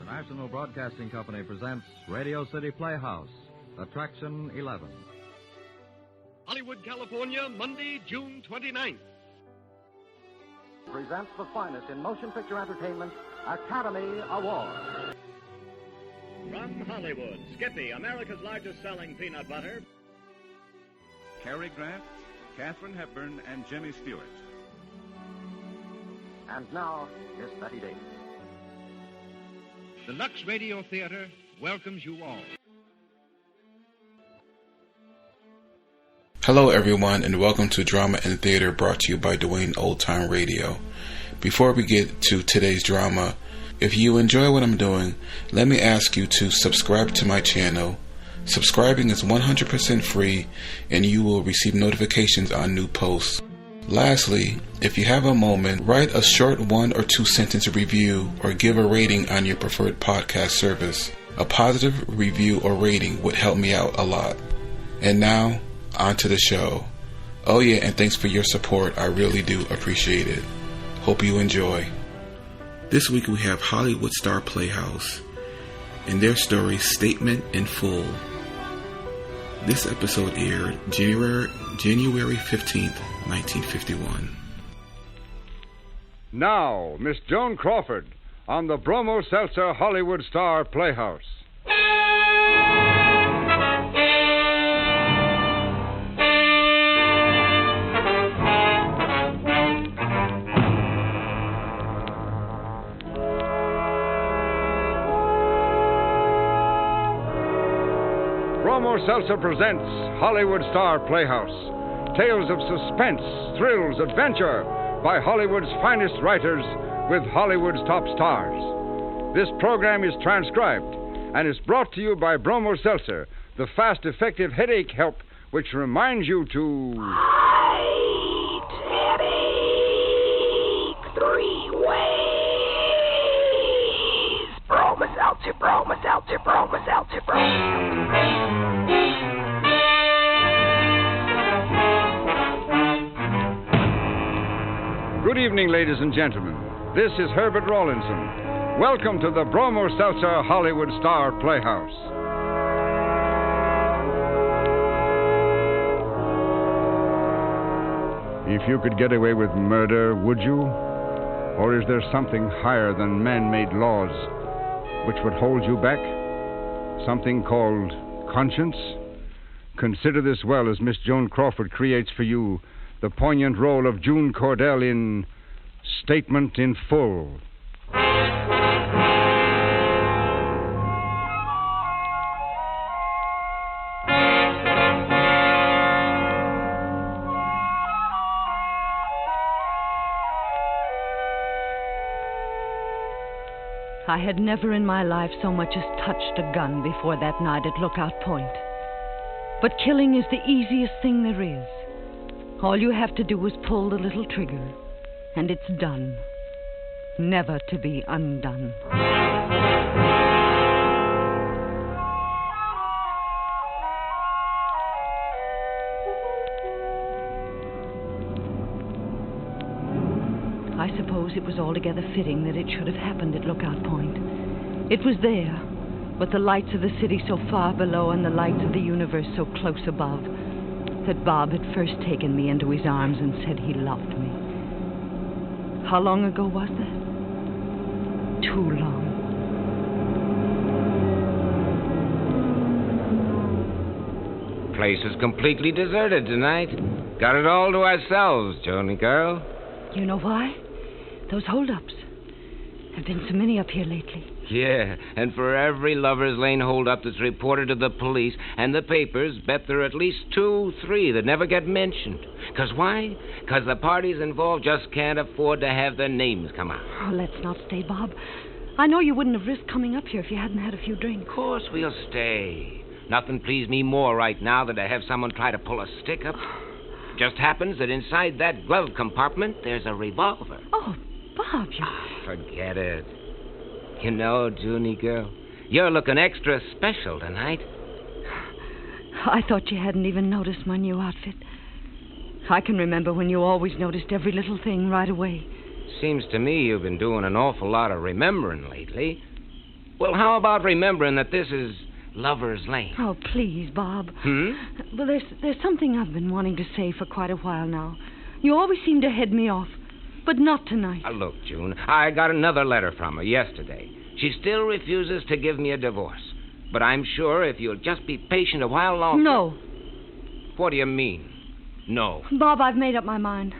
National Broadcasting Company presents Radio City Playhouse, Attraction 11. Hollywood, California, Monday, June 29th. Presents the finest in motion picture entertainment, Academy Award. From Hollywood, Skippy, America's largest selling peanut butter. Cary Grant, Katharine Hepburn, and Jimmy Stewart. And now, Miss Betty Davis. The Lux Radio Theater welcomes you all. Hello everyone, and welcome to Drama and Theater, brought to you by Dwayne Old Time Radio. Before we get to today's drama, if you enjoy what I'm doing, let me ask you to subscribe to my channel. Subscribing is 100% free, and you will receive notifications on new posts. Lastly, if you have a moment, write a short 1 or 2 sentence review or give a rating on your preferred podcast service. A positive review or rating would help me out a lot. And now, on to the show. Oh yeah, and thanks for your support. I really do appreciate it. Hope you enjoy. This week we have Hollywood Star Playhouse and their story, Statement in Full. This episode aired January 15th, 1951. Now, Miss Joan Crawford on the Bromo Seltzer Hollywood Star Playhouse. Bromo Seltzer presents Hollywood Star Playhouse. Tales of suspense, thrills, adventure by Hollywood's finest writers with Hollywood's top stars. This program is transcribed and is brought to you by Bromo Seltzer, the fast, effective headache help which reminds you to... Fight headache 3 ways. Bromo Seltzer, Bromo Seltzer, Bromo Seltzer, Bromo Seltzer. Good evening, ladies and gentlemen. This is Herbert Rawlinson. Welcome to the Bromo Seltzer Hollywood Star Playhouse. If you could get away with murder, would you? Or is there something higher than man-made laws which would hold you back? Something called conscience? Consider this well as Miss Joan Crawford creates for you the poignant role of June Cordell in Statement in Full. I had never in my life so much as touched a gun before that night at Lookout Point. But killing is the easiest thing there is. All you have to do is pull the little trigger, and it's done. Never to be undone. I suppose it was altogether fitting that it should have happened at Lookout Point. It was there, with the lights of the city so far below and the lights of the universe so close above, that Bob had first taken me into his arms and said he loved me. How long ago was that? Too long. Place is completely deserted tonight. Got it all to ourselves, Joni girl. You know why? Those holdups. There've been so many up here lately. Yeah, and for every Lover's Lane holdup that's reported to the police and the papers, bet there are at least 2, 3 that never get mentioned. 'Cause why? 'Cause the parties involved just can't afford to have their names come out. Oh, let's not stay, Bob. I know you wouldn't have risked coming up here if you hadn't had a few drinks. Of course we'll stay. Nothing pleased me more right now than to have someone try to pull a stick up. Just happens that inside that glove compartment there's a revolver. Oh, Bob, you... Forget it. You know, Junie girl, you're looking extra special tonight. I thought you hadn't even noticed my new outfit. I can remember when you always noticed every little thing right away. Seems to me you've been doing an awful lot of remembering lately. Well, how about remembering that this is Lover's Lane? Oh, please, Bob. Well, there's something I've been wanting to say for quite a while now. You always seem to head me off, but not tonight. Look, June, I got another letter from her yesterday. She still refuses to give me a divorce. But I'm sure if you'll just be patient a while longer... No. What do you mean, no? Bob, I've made up my mind.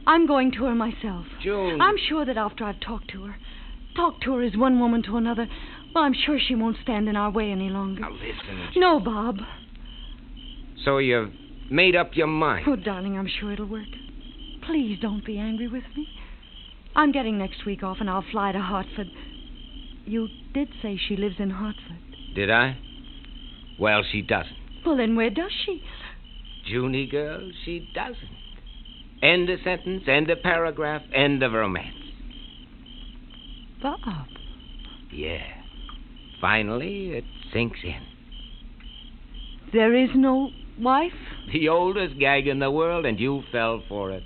I'm going to her myself. June... I'm sure that after I've talked to her as one woman to another, well, I'm sure she won't stand in our way any longer. Now, listen... No, Bob. So you've made up your mind? Oh, darling, I'm sure it'll work. Please don't be angry with me. I'm getting next week off, and I'll fly to Hartford. You did say she lives in Hartford. Did I? Well, she doesn't. Well, then where does she? Junie girl, she doesn't. End of sentence, end of paragraph, end of romance. Bob. Yeah. Finally, it sinks in. There is no wife? The oldest gag in the world, and you fell for it.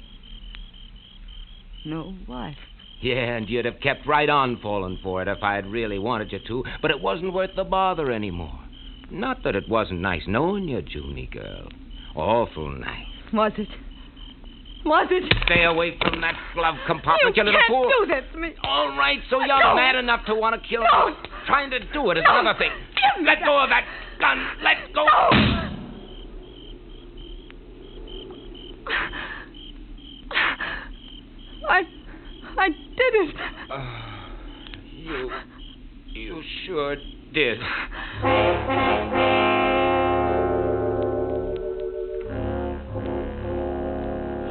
No wife. Yeah, and you'd have kept right on falling for it if I had really wanted you to, but it wasn't worth the bother anymore. Not that it wasn't nice knowing you, Junie girl. Awful nice. Was it? Was it? Stay away from that glove compartment, you little fool. You can't do that to me. All right, so you're mad enough to want to kill me. Trying to do it is another thing. Let go of that gun. Let go. I did it. You sure did.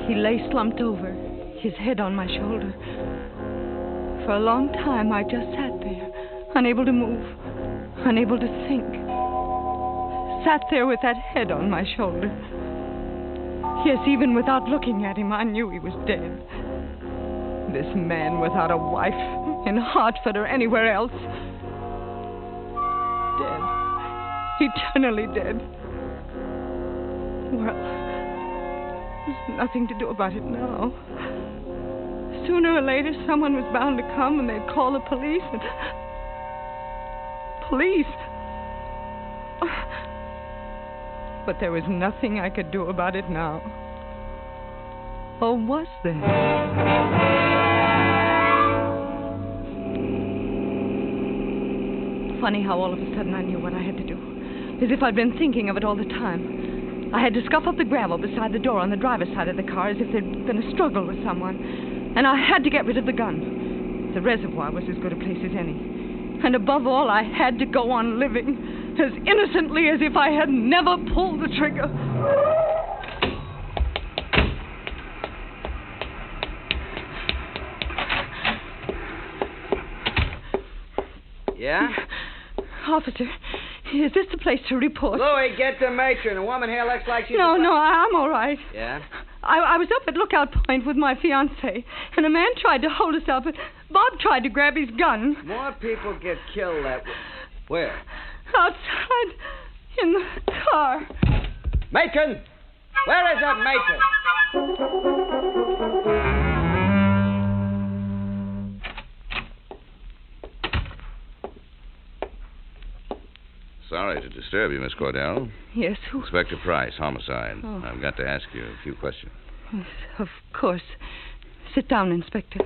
He lay slumped over, his head on my shoulder. For a long time, I just sat there, unable to move, unable to think. Sat there with that head on my shoulder. Yes, even without looking at him, I knew he was dead. This man without a wife in Hartford or anywhere else. Dead. Eternally dead. Well, there's nothing to do about it now. Sooner or later, someone was bound to come and they'd call the police and... Police? But there was nothing I could do about it now. Or was there? Funny how all of a sudden I knew what I had to do. As if I'd been thinking of it all the time. I had to scuff up the gravel beside the door on the driver's side of the car as if there'd been a struggle with someone. And I had to get rid of the gun. The reservoir was as good a place as any. And above all, I had to go on living as innocently as if I had never pulled the trigger. Yeah? Officer, is this the place to report? Louie, get the matron. A woman here looks like she's... No, I'm all right. Yeah? I was up at Lookout Point with my fiancé, and a man tried to hold us up, and Bob tried to grab his gun. More people get killed that way. Where? Outside in the car. Matron! Where is that matron? Sorry to disturb you, Miss Cordell. Yes, who? Inspector Price, homicide. Oh. I've got to ask you a few questions. Yes, of course. Sit down, Inspector.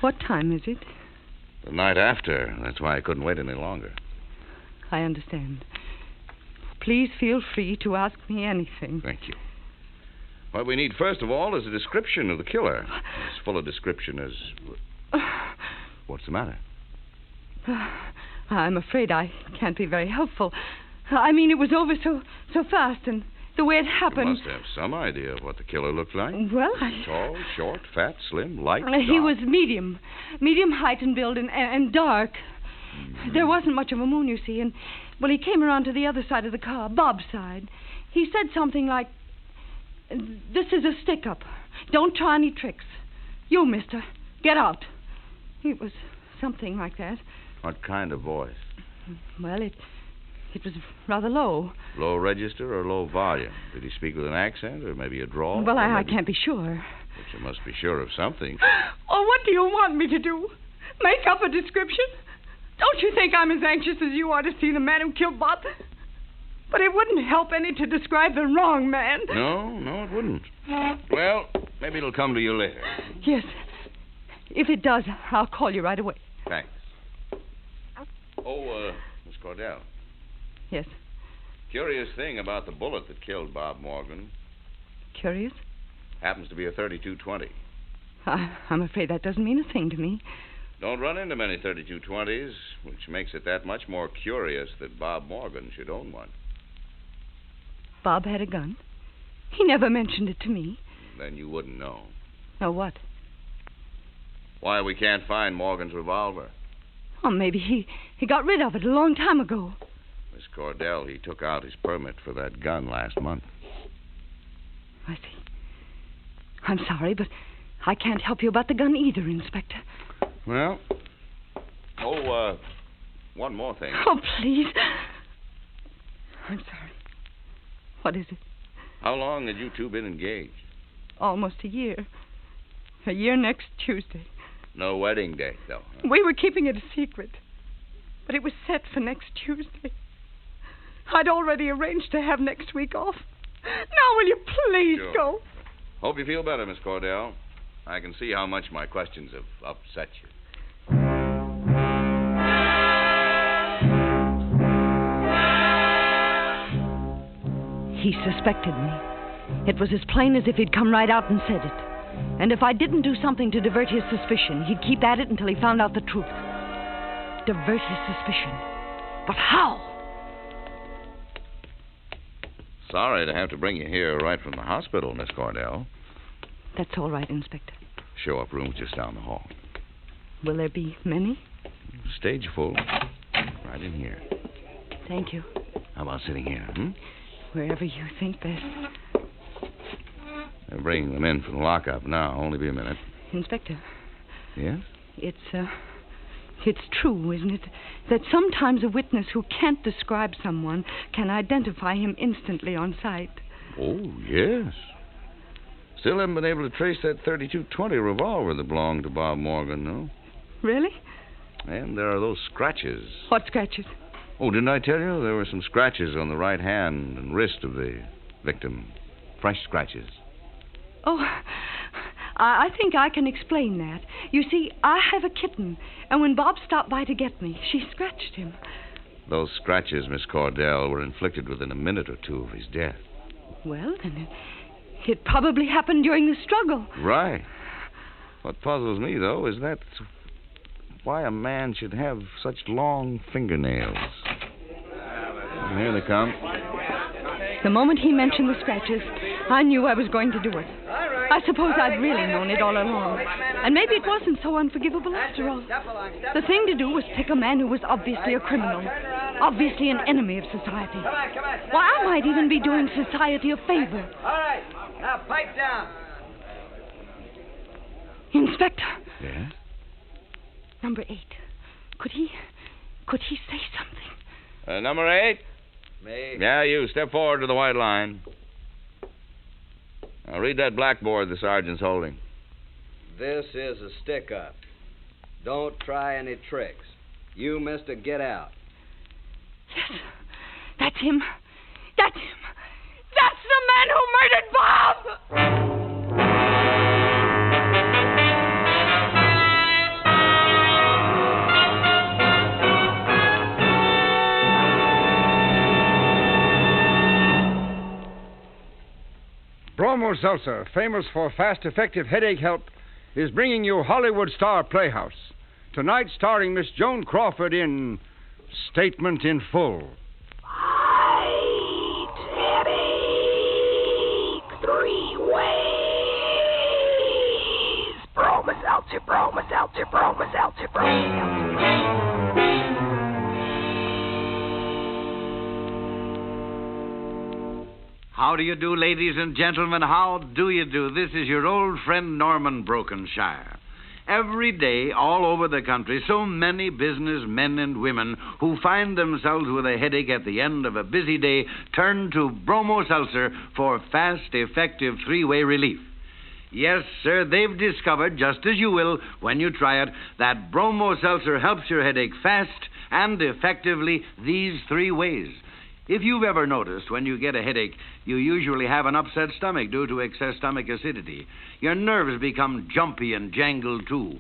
What time is it? The night after. That's why I couldn't wait any longer. I understand. Please feel free to ask me anything. Thank you. What we need, first of all, is a description of the killer. As full a description as... What's the matter? I'm afraid I can't be very helpful. I mean, it was over so fast, and the way it happened... You must have some idea of what the killer looked like. Well, Tall, short, fat, slim, light, dark. He was medium height and build, and dark. Mm-hmm. There wasn't much of a moon, you see, and, well, he came around to the other side of the car, Bob's side. He said something like, "This is a stick-up. Don't try any tricks. You, mister, get out." It was something like that. What kind of voice? Well, it was rather low. Low register or low volume? Did he speak with an accent or maybe a drawl? Well, I can't be sure. But you must be sure of something. Oh, what do you want me to do? make up a description? Don't you think I'm as anxious as you are to see the man who killed Bob? But it wouldn't help any to describe the wrong man. No, it wouldn't. Well, maybe it'll come to you later. Yes. If it does, I'll call you right away. Thanks. Oh, Miss Cordell. Yes. Curious thing about the bullet that killed Bob Morgan. Curious? Happens to be a .32-20. I'm afraid that doesn't mean a thing to me. Don't run into many .32-20s, which makes it that much more curious that Bob Morgan should own one. Bob had a gun? He never mentioned it to me. Then you wouldn't know. Know what? Why we can't find Morgan's revolver. Oh, maybe he got rid of it a long time ago. Miss Cordell, he took out his permit for that gun last month. I see. I'm sorry, but I can't help you about the gun either, Inspector. Well, one more thing. Oh, please. I'm sorry. What is it? How long had you two been engaged? Almost a year. A year next Tuesday. No wedding date, though. Huh? We were keeping it a secret. But it was set for next Tuesday. I'd already arranged to have next week off. Now, will you please go? Hope you feel better, Miss Cordell. I can see how much my questions have upset you. He suspected me. It was as plain as if he'd come right out and said it. And if I didn't do something to divert his suspicion, he'd keep at it until he found out the truth. Divert his suspicion. But how? Sorry to have to bring you here right from the hospital, Miss Cordell. That's all right, Inspector. Show up room's just down the hall. Will there be many? Stage full. Right in here. Thank you. How about sitting here, Wherever you think best. They're bringing them in from the lockup now. Only be a minute. Inspector. Yes? It's true, isn't it, that sometimes a witness who can't describe someone can identify him instantly on sight? Oh, yes. Still haven't been able to trace that .32-20 revolver that belonged to Bob Morgan, though. Really? And there are those scratches. What scratches? Oh, didn't I tell you? There were some scratches on the right hand and wrist of the victim. Fresh scratches. Oh, I think I can explain that. You see, I have a kitten, and when Bob stopped by to get me, she scratched him. Those scratches, Miss Cordell, were inflicted within a minute or two of his death. Well, then it probably happened during the struggle. Right. What puzzles me, though, is that's why a man should have such long fingernails. Here they come. The moment he mentioned the scratches, I knew I was going to do it. I suppose I'd really known it all along. And maybe it wasn't so unforgivable after all. The thing to do was pick a man who was obviously a criminal, obviously an enemy of society. Why, I might even be doing society a favor. All right, now pipe down. Inspector. Yeah? Number 8. Could he say something? Number 8? Me. Yeah, you. Step forward to the white line. Now, read that blackboard the sergeant's holding. This is a stick-up. Don't try any tricks. You, mister, get out. Yes, that's him. That's him. That's the man who murdered Bob! Bromo Seltzer, famous for fast, effective headache help, is bringing you Hollywood Star Playhouse. Tonight starring Miss Joan Crawford in Statement in Full. Headache 3 ways. Bromo Seltzer, Bromo Seltzer, Bromo Seltzer, Bromo Seltzer. How do you do, ladies and gentlemen? How do you do? This is your old friend Norman Brokenshire. Every day, all over the country, so many businessmen and women who find themselves with a headache at the end of a busy day turn to Bromo Seltzer for fast, effective 3-way relief. Yes, sir, they've discovered, just as you will when you try it, that Bromo Seltzer helps your headache fast and effectively these 3 ways. If you've ever noticed when you get a headache, you usually have an upset stomach due to excess stomach acidity. Your nerves become jumpy and jangled, too.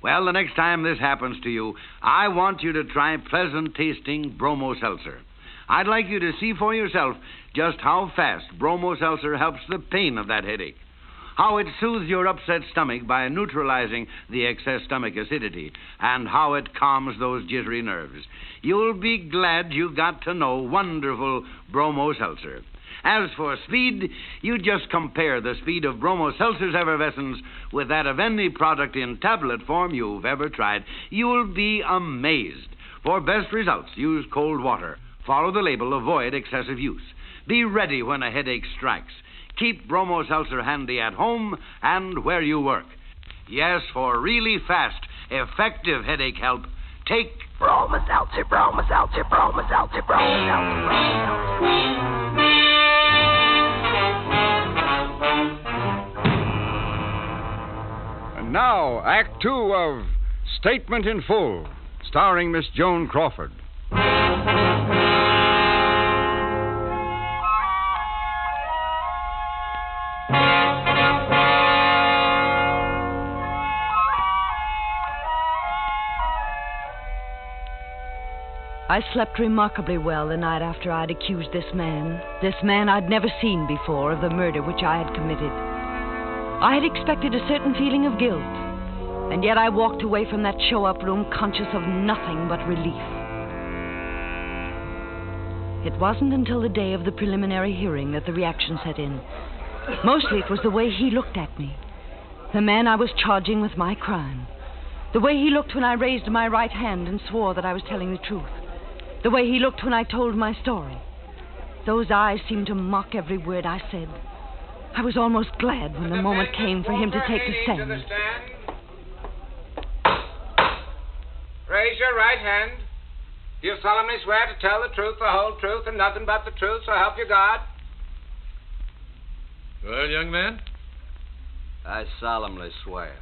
Well, the next time this happens to you, I want you to try pleasant-tasting Bromo Seltzer. I'd like you to see for yourself just how fast Bromo Seltzer helps the pain of that headache, how it soothes your upset stomach by neutralizing the excess stomach acidity, and how it calms those jittery nerves. You'll be glad you got to know wonderful Bromo Seltzer. As for speed, you just compare the speed of Bromo Seltzer's effervescence with that of any product in tablet form you've ever tried. You'll be amazed. For best results, use cold water. Follow the label, avoid excessive use. Be ready when a headache strikes. Keep Bromo Seltzer handy at home and where you work. Yes, for really fast, effective headache help, take Bromo Seltzer, Bromo Seltzer, Bromo Seltzer, Bromo Seltzer, Bromo Seltzer. And now, Act 2 of Statement in Full, starring Miss Joan Crawford. I slept remarkably well the night after I'd accused this man I'd never seen before, of the murder which I had committed. I had expected a certain feeling of guilt, and yet I walked away from that show-up room conscious of nothing but relief. It wasn't until the day of the preliminary hearing that the reaction set in. Mostly it was the way he looked at me, the man I was charging with my crime. The way he looked when I raised my right hand and swore that I was telling the truth. The way he looked when I told my story. Those eyes seemed to mock every word I said. I was almost glad when the moment came for him to take the stand. Raise your right hand. Do you solemnly swear to tell the truth, the whole truth, and nothing but the truth, so help you God? Well, young man? I solemnly swear.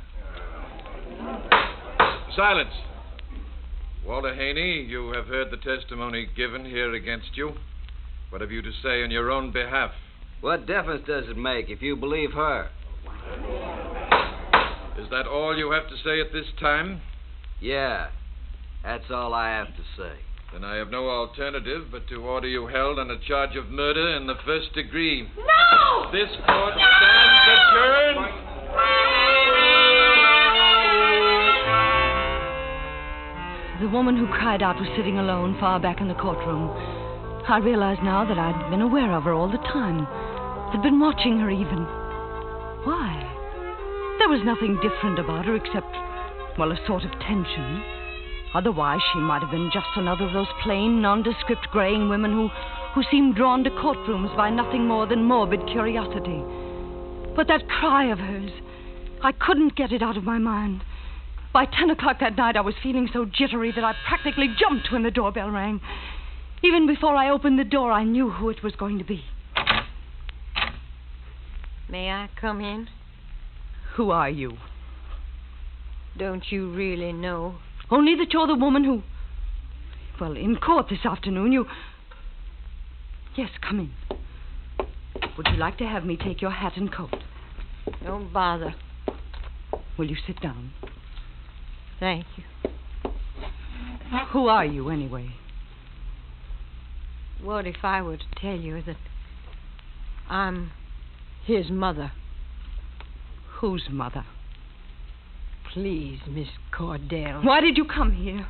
Silence. Walter Haney, you have heard the testimony given here against you. What have you to say on your own behalf? What difference does it make if you believe her? Is that all you have to say at this time? Yeah, that's all I have to say. Then I have no alternative but to order you held on a charge of murder in the 1st degree. No! This court stands adjourned. The woman who cried out was sitting alone far back in the courtroom. I realized now that I'd been aware of her all the time. Had been watching her even. Why? There was nothing different about her except, well, a sort of tension. Otherwise, she might have been just another of those plain, nondescript, graying women who seemed drawn to courtrooms by nothing more than morbid curiosity. But that cry of hers, I couldn't get it out of my mind. By 10 o'clock that night, I was feeling so jittery that I practically jumped when the doorbell rang. Even before I opened the door, I knew who it was going to be. May I come in? Who are you? Don't you really know? Only that you're the woman who... Well, in court this afternoon, you... Yes, come in. Would you like to have me take your hat and coat? Don't bother. Will you sit down? Thank you. Who are you, anyway? What if I were to tell you that I'm his mother? Whose mother? Please, Miss Cordell. Why did you come here?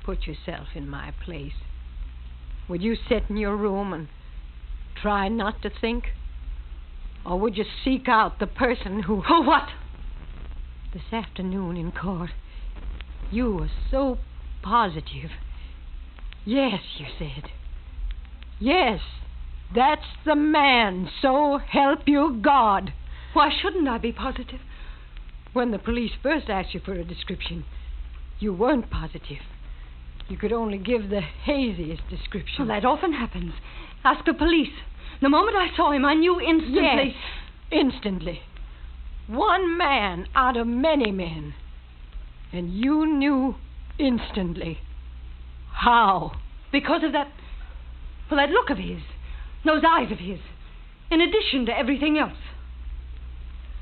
Put yourself in my place. Would you sit in your room and try not to think? Or would you seek out the person who... Who what? This afternoon in court, you were so positive. Yes, you said. Yes, that's the man, so help you God. Why shouldn't I be positive? When the police first asked you for a description, you weren't positive. You could only give the haziest description. Well, that often happens. Ask the police. The moment I saw him, I knew instantly... Yes, instantly. One man out of many men. And you knew instantly. How? Because of that look of his. Those eyes of his. In addition to everything else.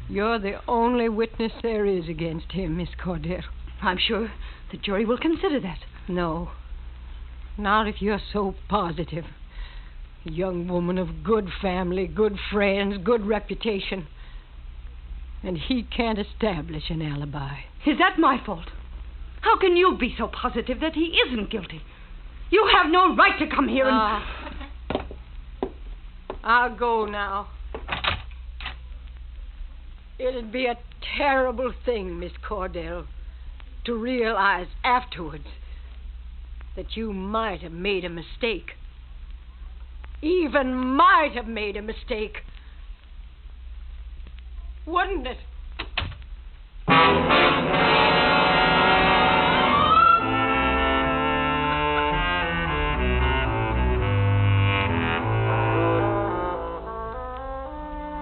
You're the only witness there is against him, Miss Cordero. I'm sure the jury will consider that. No. Not if you're so positive. A young woman of good family, good friends, good reputation. And he can't establish an alibi. Is that my fault? How can you be so positive that he isn't guilty? You have no right to come here and... I'll go now. It'd be a terrible thing, Miss Cordell, to realize afterwards that you might have made a mistake. Even might have made a mistake. Wouldn't it?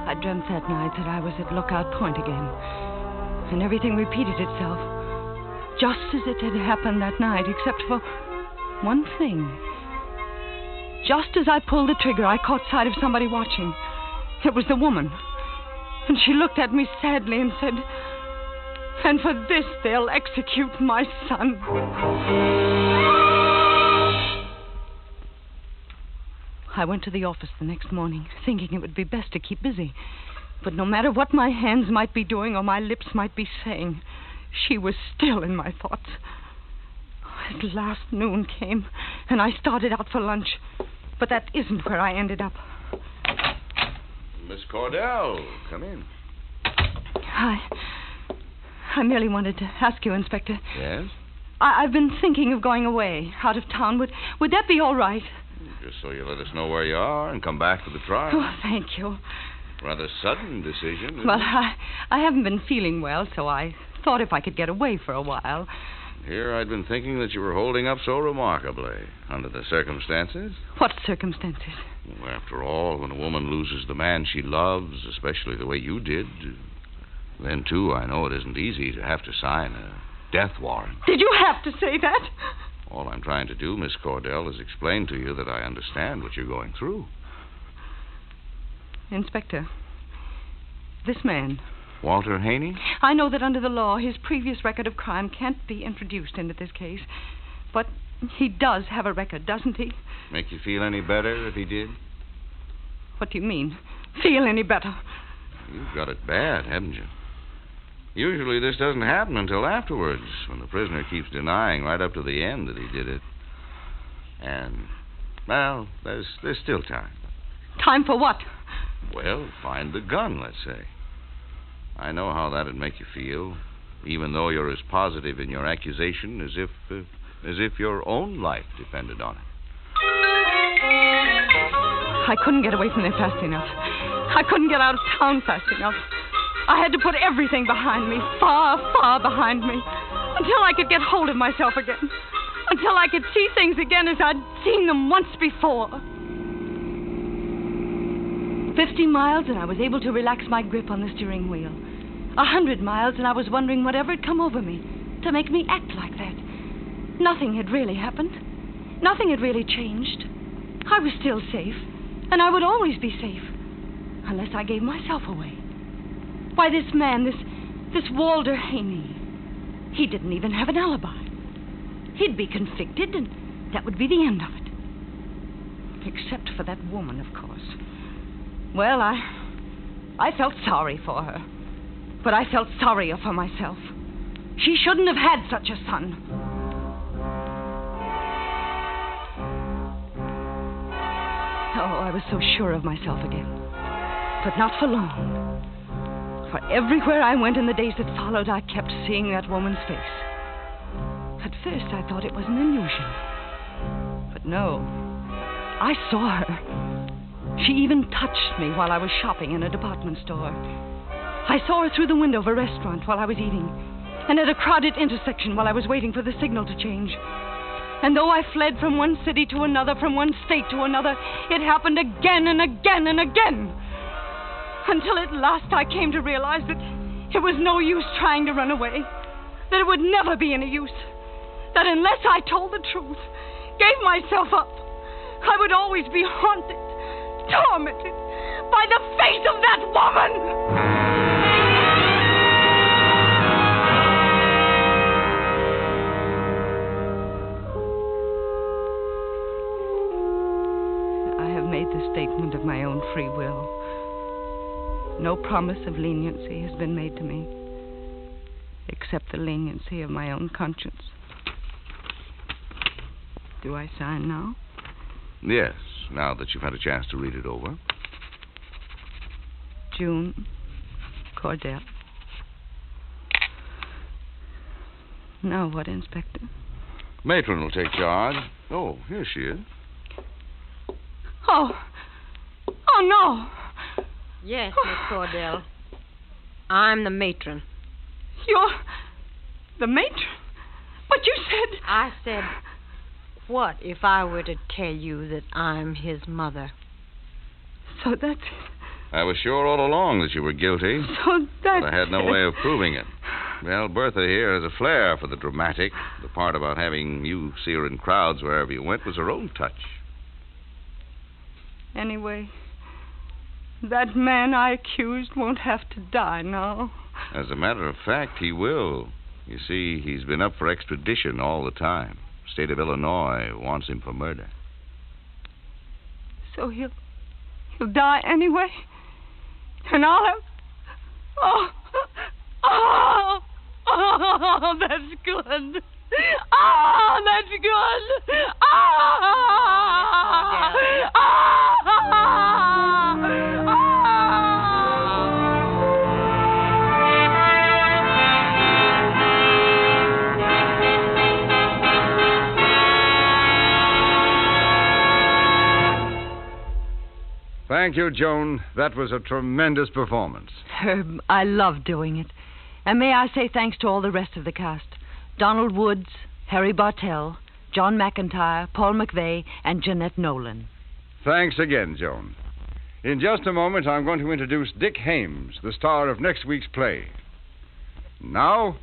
I dreamt that night that I was at Lookout Point again, and everything repeated itself, just as it had happened that night, except for one thing. Just as I pulled the trigger, I caught sight of somebody watching. It was the woman. And she looked at me sadly and said, "And for this they'll execute my son." I went to the office the next morning, thinking it would be best to keep busy. But no matter what my hands might be doing or my lips might be saying, she was still in my thoughts. At last noon came, and I started out for lunch. But that isn't where I ended up. Miss Cordell, come in. I merely wanted to ask you, Inspector. Yes? I've been thinking of going away, out of town. Would that be all right? Just so you let us know where you are and come back to the trial. Oh, thank you. Rather sudden decision. Well, I haven't been feeling well, so I thought if I could get away for a while. Here I'd been thinking that you were holding up so remarkably under the circumstances. What circumstances? Well, after all, when a woman loses the man she loves, especially the way you did, then, too, I know it isn't easy to have to sign a death warrant. Did you have to say that? All I'm trying to do, Miss Cordell, is explain to you that I understand what you're going through. Inspector, this man... Walter Haney? I know that under the law, his previous record of crime can't be introduced into this case. But he does have a record, doesn't he? Make you feel any better if he did? What do you mean? Feel any better? You've got it bad, haven't you? Usually this doesn't happen until afterwards, when the prisoner keeps denying right up to the end that he did it. And, well, there's still time. Time for what? Well, find the gun, let's say. I know how that'd make you feel, even though you're as positive in your accusation as if your own life depended on it. I couldn't get away from there fast enough. I couldn't get out of town fast enough. I had to put everything behind me, far, far behind me, until I could get hold of myself again, until I could see things again as I'd seen them once before. 50 miles, and I was able to relax my grip on the steering wheel. 100 miles, and I was wondering whatever had come over me to make me act like that. Nothing had really happened. Nothing had really changed. I was still safe, and I would always be safe, unless I gave myself away. Why, this man, this Walter Haney, he didn't even have an alibi. He'd be convicted, and that would be the end of it. Except for that woman, of course. Well, I felt sorry for her. But I felt sorrier for myself. She shouldn't have had such a son. Oh, I was so sure of myself again. But not for long. For everywhere I went in the days that followed, I kept seeing that woman's face. At first, I thought it was an illusion. But no, I saw her. She even touched me while I was shopping in a department store. I saw her through the window of a restaurant while I was eating, and at a crowded intersection while I was waiting for the signal to change. And though I fled from one city to another, from one state to another, it happened again and again and again. Until at last I came to realize that it was no use trying to run away. That it would never be any use. That unless I told the truth, gave myself up, I would always be haunted, tormented by the face of that woman! The statement of my own free will. No promise of leniency has been made to me, except the leniency of my own conscience. Do I sign now? Yes, now that you've had a chance to read it over. June Cordell. Now what, Inspector? Matron will take charge. Oh, here she is. Oh no. Yes, Miss Cordell. I'm the matron. You're the matron? But you said... I said, what if I were to tell you that I'm his mother? So that's... I was sure all along that you were guilty. So that's... But I had no way of proving it. Well, Bertha here has a flair for the dramatic. The part about having you see her in crowds wherever you went was her own touch. Anyway, that man I accused won't have to die now. As a matter of fact, he will. You see, he's been up for extradition all the time. State of Illinois wants him for murder. So he'll die anyway? And I'll have... Oh, that's good. Oh, that's good. Thank you, Joan. That was a tremendous performance. Herb, I love doing it. And may I say thanks to all the rest of the cast. Donald Woods, Harry Bartell, John McIntire, Paul McVey, and Jeanette Nolan. Thanks again, Joan. In just a moment, I'm going to introduce Dick Haymes, the star of next week's play. Now,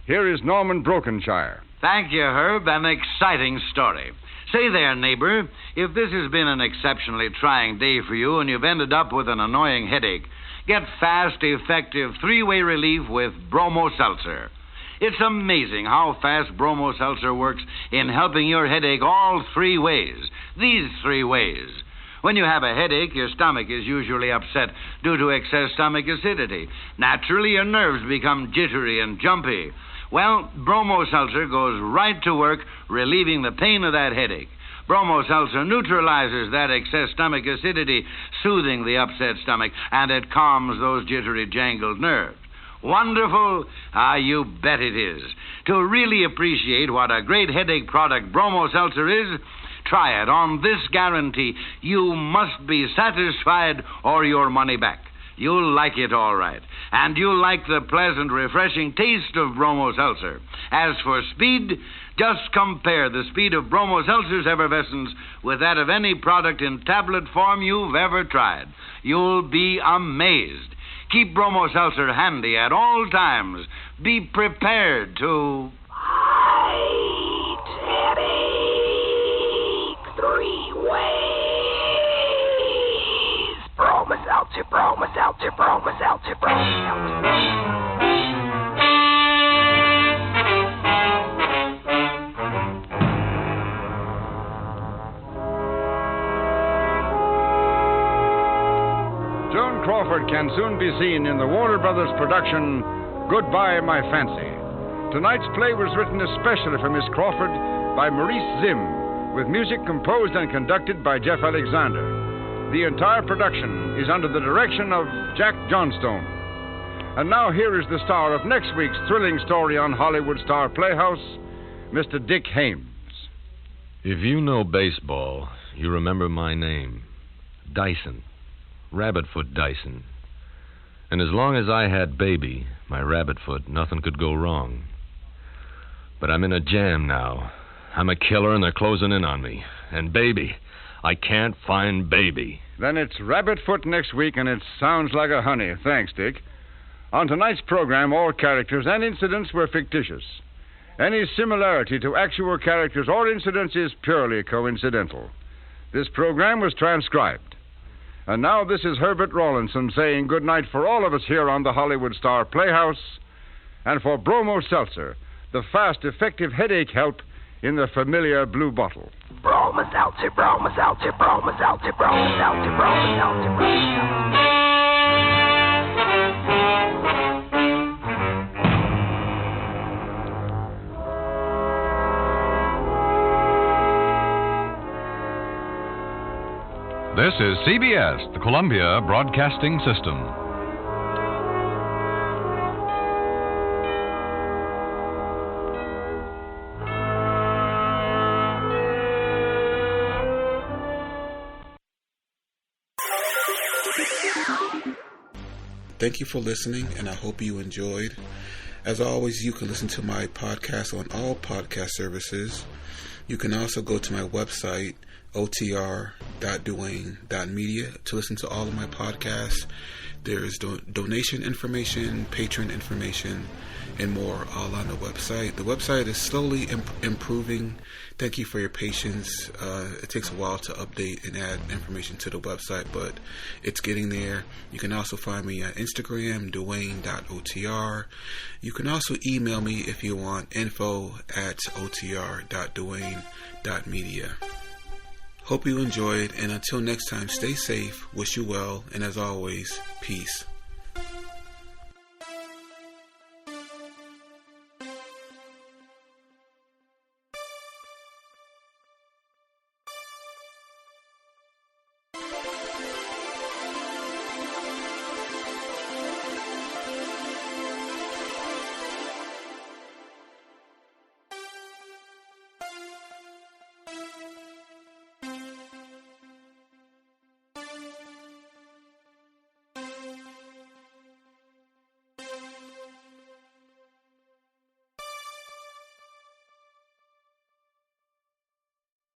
here is Norman Brokenshire. Thank you, Herb. An exciting story. Say there, neighbor, if this has been an exceptionally trying day for you and you've ended up with an annoying headache, get fast, effective, three-way relief with Bromo Seltzer. It's amazing how fast Bromo Seltzer works in helping your headache all three ways. These three ways. When you have a headache, your stomach is usually upset due to excess stomach acidity. Naturally, your nerves become jittery and jumpy. Well, Bromo Seltzer goes right to work relieving the pain of that headache. Bromo Seltzer neutralizes that excess stomach acidity, soothing the upset stomach, and it calms those jittery, jangled nerves. Wonderful? Ah, you bet it is. To really appreciate what a great headache product Bromo Seltzer is, try it on this guarantee. You must be satisfied or your money back. You'll like it all right. And you'll like the pleasant, refreshing taste of Bromo Seltzer. As for speed, just compare the speed of Bromo Seltzer's effervescence with that of any product in tablet form you've ever tried. You'll be amazed. Keep Bromo Seltzer handy at all times. Be prepared to... Fight headache 3 ways. Bromo Seltzer, Bromo Seltzer, Bromo Seltzer, Bromo Seltzer. Joan Crawford can soon be seen in the Warner Brothers production, Goodbye, My Fancy. Tonight's play was written especially for Miss Crawford by Maurice Zim, with music composed and conducted by Jeff Alexander. The entire production is under the direction of Jack Johnstone. And now here is the star of next week's thrilling story on Hollywood Star Playhouse, Mr. Dick Haymes. If you know baseball, you remember my name, Dyson. Rabbitfoot Dyson. And as long as I had Baby, my Rabbitfoot, nothing could go wrong. But I'm in a jam now. I'm a killer and they're closing in on me. And Baby, I can't find Baby. Then it's Rabbitfoot next week and it sounds like a honey. Thanks, Dick. On tonight's program, all characters and incidents were fictitious. Any similarity to actual characters or incidents is purely coincidental. This program was transcribed. And now this is Herbert Rawlinson saying good night for all of us here on the Hollywood Star Playhouse, and for Bromo Seltzer, the fast, effective headache help in the familiar blue bottle. Bromo Seltzer, Bromo Seltzer, Bromo Seltzer, Bromo Seltzer, Bromo Seltzer, Bromo Seltzer. This is CBS, the Columbia Broadcasting System. Thank you for listening, and I hope you enjoyed. As always, you can listen to my podcast on all podcast services. You can also go to my website, otr.duane.media, to listen to all of my podcasts. There's donation information, patron information, and more all on the website. The website is slowly improving. Thank you for your patience. It takes a while to update and add information to the website, but it's getting there. You can also find me on Instagram, duane.otr. You can also email me if you want, info@otr.duane.media. Hope you enjoyed, and until next time, stay safe, wish you well, and as always, peace.